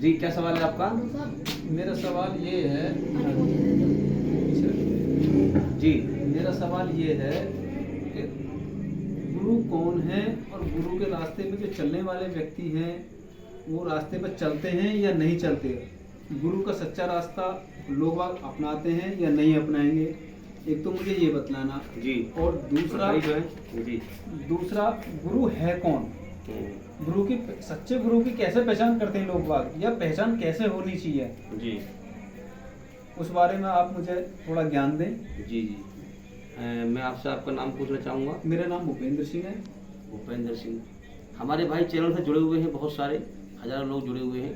जी, क्या सवाल है आपका? मेरा सवाल ये है जी, मेरा सवाल ये है कि गुरु कौन है और गुरु के रास्ते में जो चलने वाले व्यक्ति हैं वो रास्ते पर चलते हैं या नहीं चलते? गुरु का सच्चा रास्ता लोग अपनाते हैं या नहीं अपनाएंगे? एक तो मुझे ये बतलाना। जी। और दूसरा भाई जो है जी। दूसरा गुरु है कौन? गुरु की सच्चे गुरु की कैसे पहचान करते हैं लोग बाग, या पहचान कैसे होनी चाहिए? जी उस बारे में आप मुझे थोड़ा ज्ञान दें। जी जी। मैं आपसे आपका नाम पूछना चाहूँगा। मेरा नाम भूपेंद्र सिंह है। भूपेंद्र सिंह। हमारे भाई चैनल से जुड़े हुए हैं, बहुत सारे हज़ारों लोग जुड़े हुए हैं।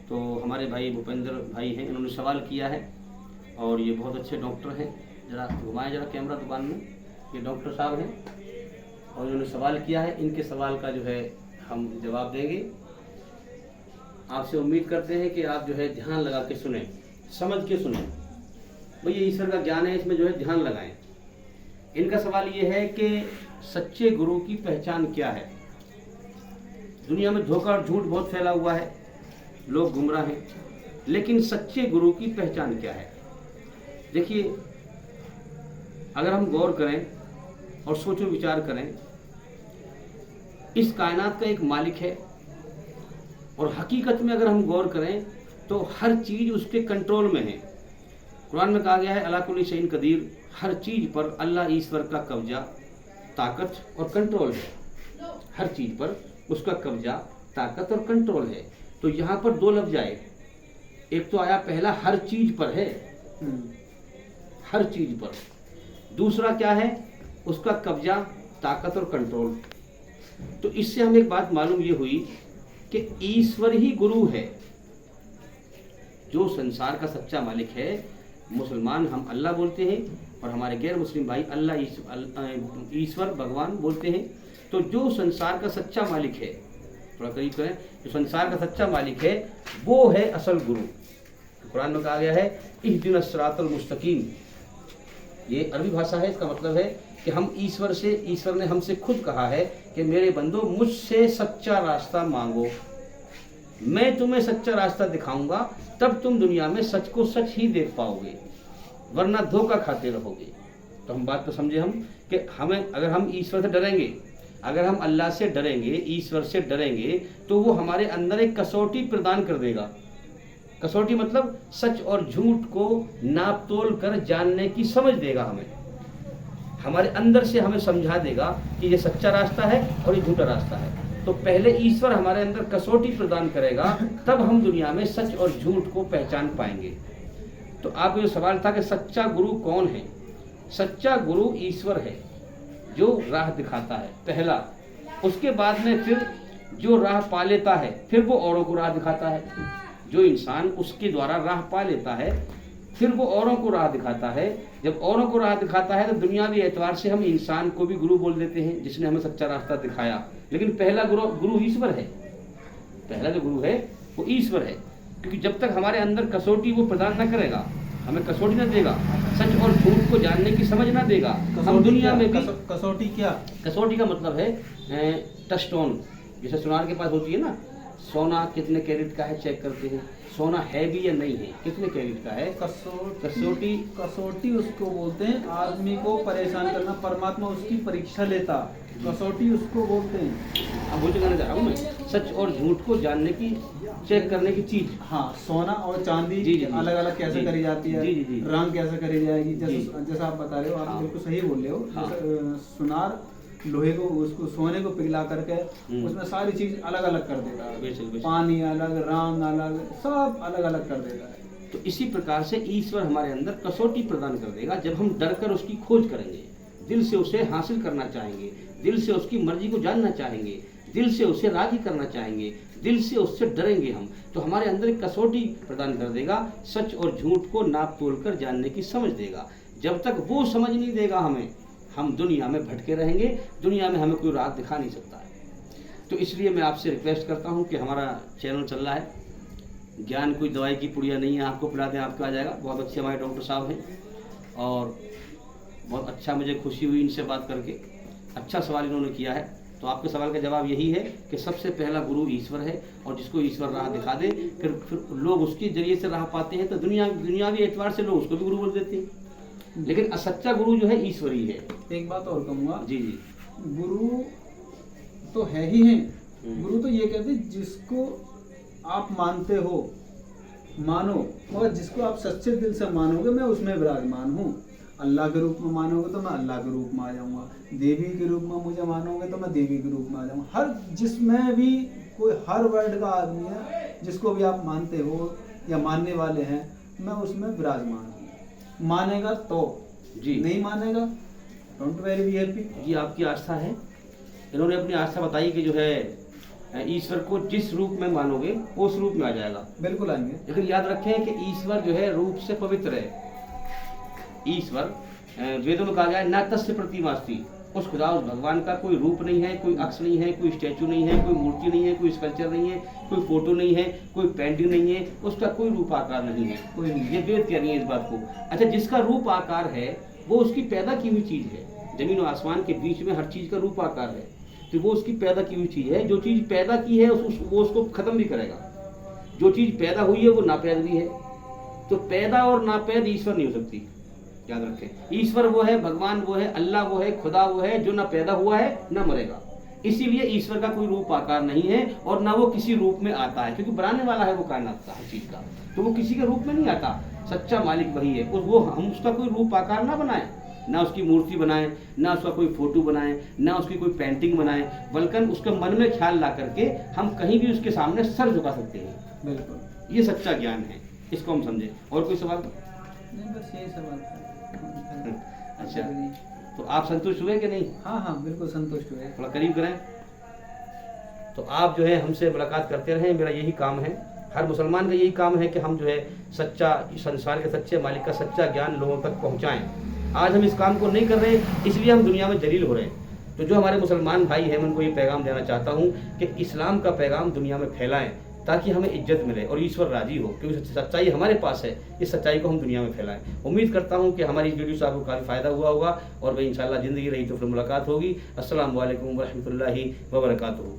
तो हमारे भाई भूपेंद्र भाई हैं, इन्होंने सवाल किया है और ये बहुत अच्छे डॉक्टर हैं। ज़रा घुमाएं जरा कैमरा दुकान में। ये डॉक्टर साहब हैं और इन्होंने सवाल किया है। इनके सवाल का जो है हम जवाब देंगे। आपसे उम्मीद करते हैं कि आप जो है ध्यान लगा के सुने, समझ के सुने। भाई ये ईश्वर का ज्ञान है, इसमें जो है ध्यान लगाएं। इनका सवाल ये है कि सच्चे गुरु की पहचान क्या है? दुनिया में धोखा और झूठ बहुत फैला हुआ है, लोग गुमराह हैं, लेकिन सच्चे गुरु की पहचान क्या है? देखिए, अगर हम गौर करें और सोचो विचार करें, इस कायनात का एक मालिक है और हकीकत में अगर हम गौर करें तो हर चीज उसके कंट्रोल में है। कुरान में कहा गया है अला कुल्ली शैइन कदीर, हर चीज पर अल्लाह ईश्वर का कब्जा, ताकत और कंट्रोल है। हर चीज पर उसका कब्जा, ताकत और कंट्रोल है। तो यहाँ पर दो लफ्ज आए, एक तो आया पहला हर चीज पर है, हर चीज पर। दूसरा क्या है? उसका कब्जा, ताकत और कंट्रोल। तो इससे हमें एक बात मालूम ये हुई कि ईश्वर ही गुरु है, जो संसार का सच्चा मालिक है। मुसलमान हम अल्लाह बोलते हैं और हमारे गैर मुस्लिम भाई अल्लाह ईश्वर भगवान बोलते हैं। तो जो संसार का सच्चा मालिक है, थोड़ा करीब करें, जो संसार का सच्चा मालिक है वो है असल गुरु। कुरान में कहा गया है इहदिनस सिरातल मुस्तकीम। ये अरबी भाषा है, इसका मतलब है कि हम ईश्वर ने हमसे खुद कहा है कि मेरे बंदो मुझसे सच्चा रास्ता मांगो, मैं तुम्हें सच्चा रास्ता दिखाऊंगा, तब तुम दुनिया में सच को सच ही देख पाओगे, वरना धोखा खाते रहोगे। तो हम बात को समझे हम कि हमें, अगर हम ईश्वर से डरेंगे, अगर हम अल्लाह से डरेंगे, ईश्वर से डरेंगे, तो वो हमारे अंदर एक कसौटी प्रदान कर देगा। कसौटी मतलब सच और झूठ को नाप तोल कर जानने की समझ देगा हमें, हमारे अंदर से हमें समझा देगा कि ये सच्चा रास्ता है और ये झूठा रास्ता है। तो पहले ईश्वर हमारे अंदर कसौटी प्रदान करेगा, तब हम दुनिया में सच और झूठ को पहचान पाएंगे। तो आपका जो सवाल था कि सच्चा गुरु कौन है? सच्चा गुरु ईश्वर है, जो राह दिखाता है पहला। उसके बाद में फिर जो राह पा लेता है, फिर वो औरों को राह दिखाता है। जो इंसान उसके द्वारा राह पा लेता है, फिर वो औरों को राह दिखाता है। जब औरों को राह दिखाता है तो दुनियावी एतवार से हम इंसान को भी गुरु बोल देते हैं, जिसने हमें सच्चा रास्ता दिखाया। लेकिन पहला गुरु ईश्वर है। पहला जो गुरु है वो ईश्वर है, क्योंकि जब तक हमारे अंदर कसौटी वो प्रदान न करेगा, हमें कसौटी न देगा, सच और झूठ को जानने की समझ ना देगा, हम दुनिया में भी। कसौटी क्या? कसौटी का मतलब है टस्टोन, जैसे सुनार के पास होती है ना, सोना कितने कैरेट का है चेक करते हैं, सोना है भी या नहीं है, कितने कैरेट का है। कसौटी उसको बोलते हैं आदमी को परेशान करना, परमात्मा उसकी परीक्षा लेता, कसौटी उसको बोलते हैं। अब वो जो कहना चाह रहा हूँ मैं, सच और झूठ को जानने की, चेक करने की चीज। हाँ, सोना और चांदी जी, जी, अलग अलग कैसे जी, करी जाती है, जी, जी, जी, रंग कैसे करी जाएगी, जैसा आप बता रहे हो, आप हाँ, बिल्कुल सही बोल रहे हो। हाँ, सुनार लोहे को, उसको सोने को पिघला करके उसमें सारी चीज अलग अलग कर देता है, पानी अलग, रंग अलग, सब अलग अलग कर देता है। तो इसी प्रकार से ईश्वर हमारे अंदर कसौटी प्रदान कर देगा जब हम डर कर उसकी खोज करेंगे, दिल से उसे हासिल करना चाहेंगे, दिल से उसकी मर्जी को जानना चाहेंगे, दिल से उसे राजी करना चाहेंगे, दिल से उससे डरेंगे हम, तो हमारे अंदर एक कसौटी प्रदान कर देगा, सच और झूठ को नाप तोल कर जानने की समझ देगा। जब तक वो समझ नहीं देगा हमें, हम दुनिया में भटके रहेंगे, दुनिया में हमें कोई राह दिखा नहीं सकता है। तो इसलिए मैं आपसे रिक्वेस्ट करता हूँ कि हमारा चैनल चल रहा है, ज्ञान कोई दवाई की पुड़िया नहीं है, आपको पिला दें आपको आ जाएगा। बहुत अच्छे हमारे डॉक्टर साहब हैं और बहुत अच्छा मुझे खुशी हुई इनसे बात करके। अच्छा सवाल इन्होंने किया है। तो आपके सवाल का जवाब यही है कि सबसे पहला गुरु ईश्वर है, और जिसको ईश्वर राह दिखा दे फिर लोग उसके जरिए से राह पाते हैं। तो दुनियावी एतबार से लोग उसको भी गुरु बोल देते हैं, लेकिन सच्चा गुरु जो है ईश्वरी है। एक बात और कहूँगा, जी जी, गुरु तो है ही है। गुरु तो ये कहते हैं जिसको आप मानते हो मानो, और जिसको आप सच्चे दिल से मानोगे मैं उसमें विराजमान हूँ। अल्लाह के रूप में मानोगे तो मैं अल्लाह के रूप में आ जाऊँगा, देवी के रूप में मुझे मानोगे तो मैं देवी के रूप में आ जाऊँगा। हर जिसमें भी कोई हर वर्ड का आदमी है, जिसको भी आप मानते हो या मानने वाले हैं, मैं उसमें विराजमान हूँ। मानेगा तो जी, नहीं मानेगा डोंट वेरी बी हैप्पी। ये आपकी आस्था है। इन्होंने अपनी आस्था बताई कि जो है ईश्वर को जिस रूप में मानोगे वो उस रूप में आ जाएगा। बिल्कुल आएंगे, लेकिन याद रखें कि ईश्वर जो है रूप से पवित्र है। ईश्वर वेदों में कहा गया है न तस्य प्रतिमास्ति, उस खुदा उस भगवान का कोई रूप नहीं है, कोई अक्ष नहीं है, कोई स्टैचू नहीं है, कोई मूर्ति नहीं है, कोई स्कल्पचर नहीं है, कोई फोटो नहीं है, कोई पेंटिंग नहीं है, उसका कोई रूप आकार नहीं है, कोई नहीं। ये वेद कह रही है इस बात को। अच्छा, जिसका रूप आकार है वो उसकी पैदा की हुई चीज है। जमीन और आसमान के बीच में हर चीज का रूप आकार है, तो वो उसकी पैदा की हुई चीज है। जो चीज पैदा की है वो उसको खत्म भी करेगा। जो चीज पैदा हुई है वो नापैद भी है। तो पैदा और नापैद ईश्वर नहीं हो सकती, याद रखें। ईश्वर वो है, भगवान वो है, अल्लाह वो है, खुदा वो है जो ना पैदा हुआ है ना मरेगा। इसीलिए ईश्वर का कोई रूप आकार नहीं है और ना वो किसी रूप में आता है, क्योंकि बनाने वाला है वो कायनात का हर चीज का, तो वो किसी के रूप में नहीं आता। सच्चा मालिक वही है, वो हम उसका कोई रूप आकार ना बनाए, ना उसकी मूर्ति बनाए, ना उसका कोई फोटो बनाए, ना उसकी कोई पेंटिंग बनाए, बल्कि उसके मन में ख्याल ला करके हम कहीं भी उसके सामने सर झुका सकते हैं। बिल्कुल, ये सच्चा ज्ञान है, इसको हम समझे। और कोई सवाल? नहीं, बस यही सवाल था। अच्छा, तो आप संतुष्ट हुए कि नहीं? हाँ हाँ, बिल्कुल संतुष्ट हुए। थोड़ा करीब करें। तो आप जो है हमसे मुलाकात करते रहें, मेरा यही काम है। हर मुसलमान का यही काम है कि हम जो है सच्चा, संसार के सच्चे मालिक का सच्चा ज्ञान लोगों तक पहुंचाएं। आज हम इस काम को नहीं कर रहे, इसलिए हम दुनिया में जलील हो रहे हैं। तो जो हमारे मुसलमान भाई हैं, मैं उनको ये पैगाम देना चाहता हूँ कि इस्लाम का पैगाम दुनिया में फैलाएं, ताकि हमें इज्जत मिले और ईश्वर राजी हो, क्योंकि सच्चाई हमारे पास है। इस सच्चाई को हम दुनिया में फैलाएं। उम्मीद करता हूँ कि हमारी इस वीडियो से आपको काफ़ी फ़ायदा हुआ होगा, और भाई इंशाल्लाह ज़िंदगी रही तो फिर मुलाकात होगी। अस्सलाम वालेकुम व रहमतुल्लाहि व बरकातुहू।